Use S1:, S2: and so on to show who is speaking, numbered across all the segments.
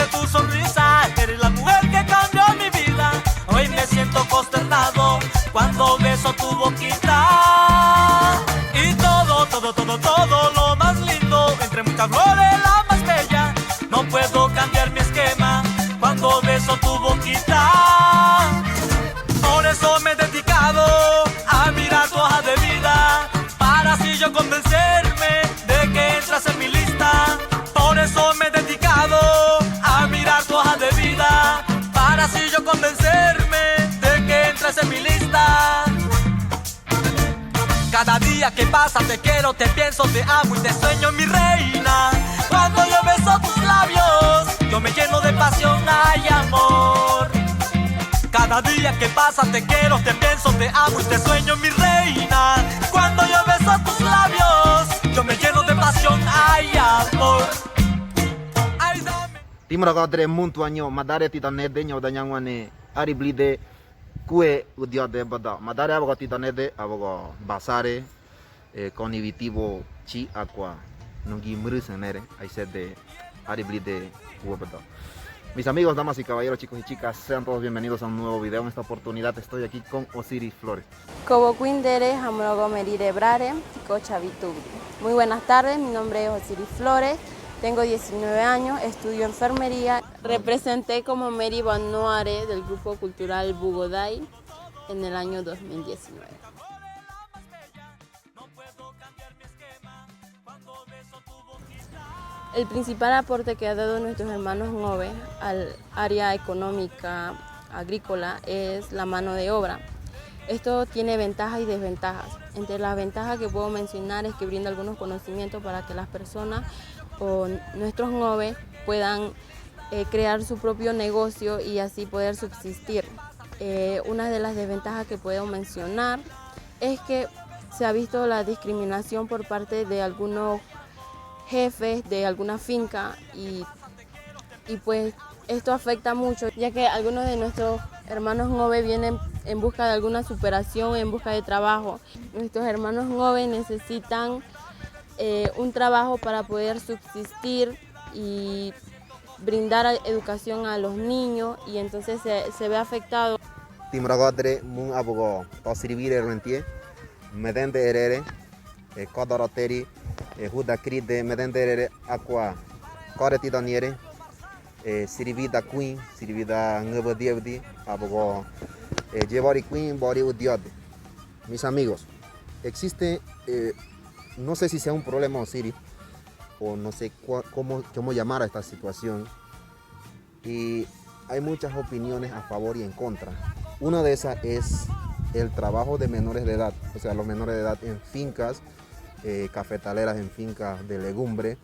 S1: de tu sonrisa, eres la mujer que cambió mi vida. Hoy me siento consternado cuando beso tu boquita. Y todo lo más lindo, entre muchas flores la más bella. No puedo cambiar mi esquema cuando beso tu boquita. Por eso me he dedicado a mirar tu hoja de vida, para así yo convencerme de que entras en mi lista. Por eso me he dedicado a mirar tu hoja de vida, para así yo convencerme de que entras en mi lista. Cada día que pasa te quiero, te pienso, te amo y te sueño, mi reina. Cuando yo beso tus labios, yo me lleno de pasión, ay amor. Cada día que pasa te quiero, te pienso, te amo y te sueño, mi reina. Cuando yo beso tus labios, yo me lleno de pasión, ay amor. Ay, dame.
S2: Timra kadre muntu anyo madare titane de nyo danyangwane ari blide kue udiade bada madare aboga titane de aboga basare conivitivo chi aqua nungi mrusenere I said de ari blide kue bada. Mis amigos, damas y caballeros, chicos y chicas, sean todos bienvenidos a un nuevo video. En esta oportunidad estoy aquí con Osiris Flores.
S3: Como Quindere, Hamrogo Merire Brare, Chavitubri. Muy buenas tardes, mi nombre es Osiris Flores, tengo 19 años, estudio enfermería. Representé como Meri Banuare del Grupo Cultural Bugoday en el año 2019. El principal aporte que ha dado nuestros hermanos Ngove al área económica agrícola es la mano de obra. Esto tiene ventajas y desventajas. Entre las ventajas que puedo mencionar es que brinda algunos conocimientos para que las personas o nuestros Ngove puedan crear su propio negocio y así poder subsistir. Una de las desventajas que puedo mencionar es que se ha visto la discriminación por parte de algunos jefes de alguna finca y pues esto afecta mucho, ya que algunos de nuestros hermanos Ngove vienen en busca de alguna superación, en busca de trabajo. Nuestros hermanos Ngove necesitan un trabajo para poder subsistir y brindar educación a los niños y entonces se ve afectado.
S2: Timra kadre mun aboga tasrivire rentie medende erere kadarateri huda cride medendere aqua coreti daniere sirvida queen sirvida ngabadievdi abogo llevari queen bori udiode. Mis amigos, existe no sé si sea un problema Osiris o no sé cómo llamar a esta situación, y hay muchas opiniones a favor y en contra. Una de esas es el trabajo de menores de edad, o sea, los menores de edad en fincas cafetaleras, en fincas de legumbre,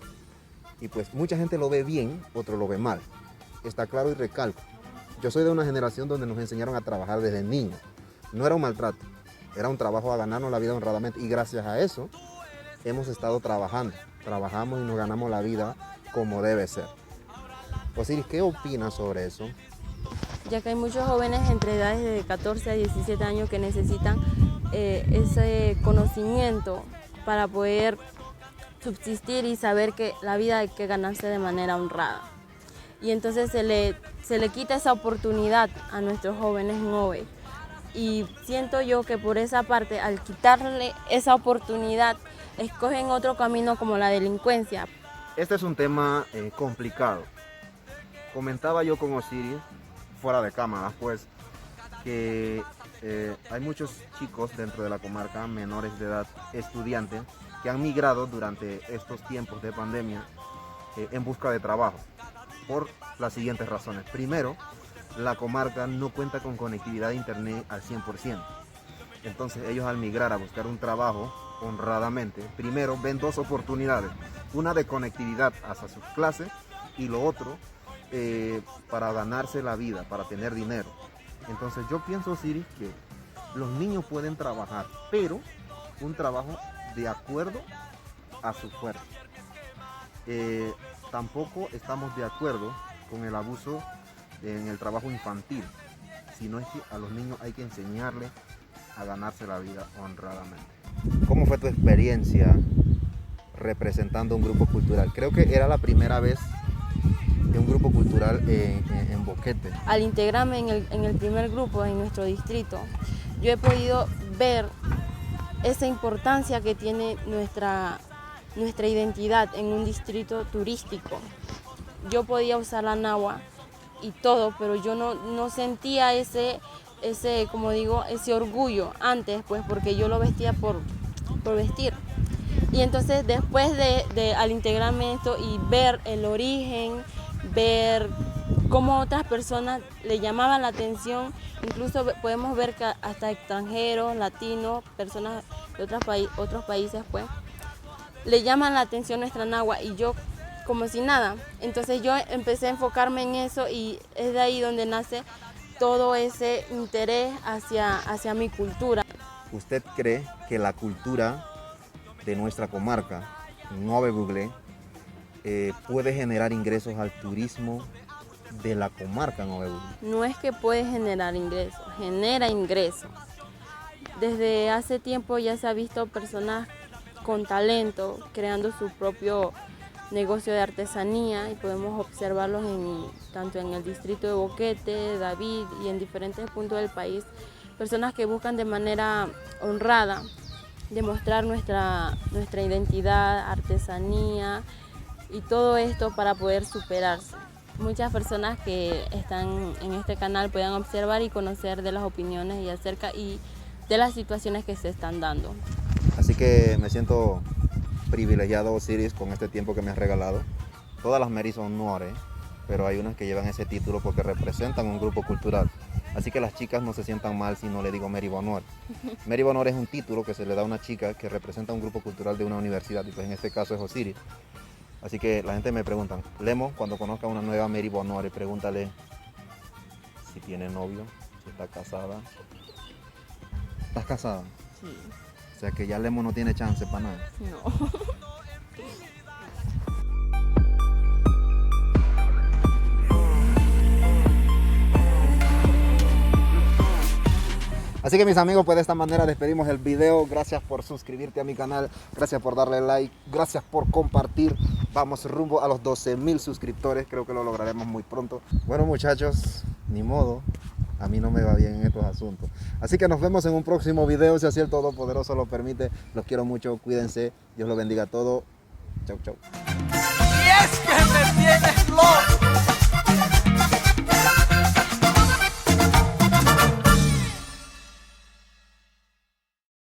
S2: y pues mucha gente lo ve bien, otro lo ve mal. Está claro y recalco, yo soy de una generación donde nos enseñaron a trabajar desde niños. No era un maltrato, era un trabajo a ganarnos la vida honradamente, y gracias a eso hemos estado trabajando, trabajamos y nos ganamos la vida como debe ser. Osiris, ¿qué opinas sobre eso?
S3: Ya que hay muchos jóvenes entre edades de 14 a 17 años que necesitan ese conocimiento para poder subsistir y saber que la vida hay que ganarse de manera honrada. Y entonces se le quita esa oportunidad a nuestros jóvenes Ngove. Y siento yo que por esa parte, al quitarle esa oportunidad, escogen otro camino como la delincuencia.
S2: Este es un tema complicado. Comentaba yo con Osiris, fuera de cámara, pues, que hay muchos chicos dentro de la comarca, menores de edad, estudiantes, que han migrado durante estos tiempos de pandemia en busca de trabajo, por las siguientes razones. Primero, la comarca no cuenta con conectividad de internet al 100%. Entonces ellos, al migrar a buscar un trabajo honradamente, primero ven dos oportunidades: una de conectividad hacia sus clases y lo otro para ganarse la vida, para tener dinero. Entonces yo pienso, Osiris, que los niños pueden trabajar, pero un trabajo de acuerdo a su fuerza. Tampoco estamos de acuerdo con el abuso en el trabajo infantil, sino es que a los niños hay que enseñarles a ganarse la vida honradamente. ¿Cómo fue tu experiencia representando un grupo cultural? Creo que era la primera vez que un grupo grupo cultural en Boquete?
S3: Al integrarme en el primer grupo en nuestro distrito, yo he podido ver esa importancia que tiene nuestra identidad en un distrito turístico. Yo podía usar la nahua y todo, pero yo no sentía ese orgullo antes, pues porque yo lo vestía por vestir. Y entonces después al integrarme en esto y ver el origen, ver cómo otras personas le llamaban la atención, incluso podemos ver que hasta extranjeros, latinos, personas de otros países, pues, le llaman la atención nuestra nahua y yo como si nada. Entonces yo empecé a enfocarme en eso y es de ahí donde nace todo ese interés hacia mi cultura.
S2: ¿Usted cree que la cultura de nuestra comarca, Nove Buglé, puede generar ingresos al turismo de la comarca Nove Buglé?
S3: No es que puede generar ingresos, genera ingresos. Desde hace tiempo ya se ha visto personas con talento creando su propio negocio de artesanía y podemos observarlos tanto en el distrito de Boquete, David y en diferentes puntos del país. Personas que buscan de manera honrada demostrar nuestra identidad, artesanía y todo esto para poder superarse. Muchas personas que están en este canal puedan observar y conocer de las opiniones y de las situaciones que se están dando.
S2: Así que me siento privilegiado, Osiris, con este tiempo que me has regalado. Todas las Mary son Nuore, pero hay unas que llevan ese título porque representan un grupo cultural. Así que las chicas no se sientan mal si no le digo Mary Bonheur. Mary Bonheur es un título que se le da a una chica que representa un grupo cultural de una universidad, y pues en este caso es Osiris. Así que la gente me pregunta, Lemo, cuando conozca una nueva Mary Bonheur, pregúntale si tiene novio, si está casada. ¿Estás casada?
S3: Sí.
S2: O sea que ya Lemo no tiene chance para nada.
S3: No.
S2: Así que mis amigos, pues de esta manera despedimos el video. Gracias por suscribirte a mi canal, gracias por darle like, gracias por compartir. Vamos rumbo a los 12,000 suscriptores, creo que lo lograremos muy pronto. Bueno muchachos, ni modo, a mí no me va bien en estos asuntos. Así que nos vemos en un próximo video, si así el Todopoderoso lo permite. Los quiero mucho, cuídense, Dios los bendiga a todos. Chau, chau.
S1: Y es que me tienes loco.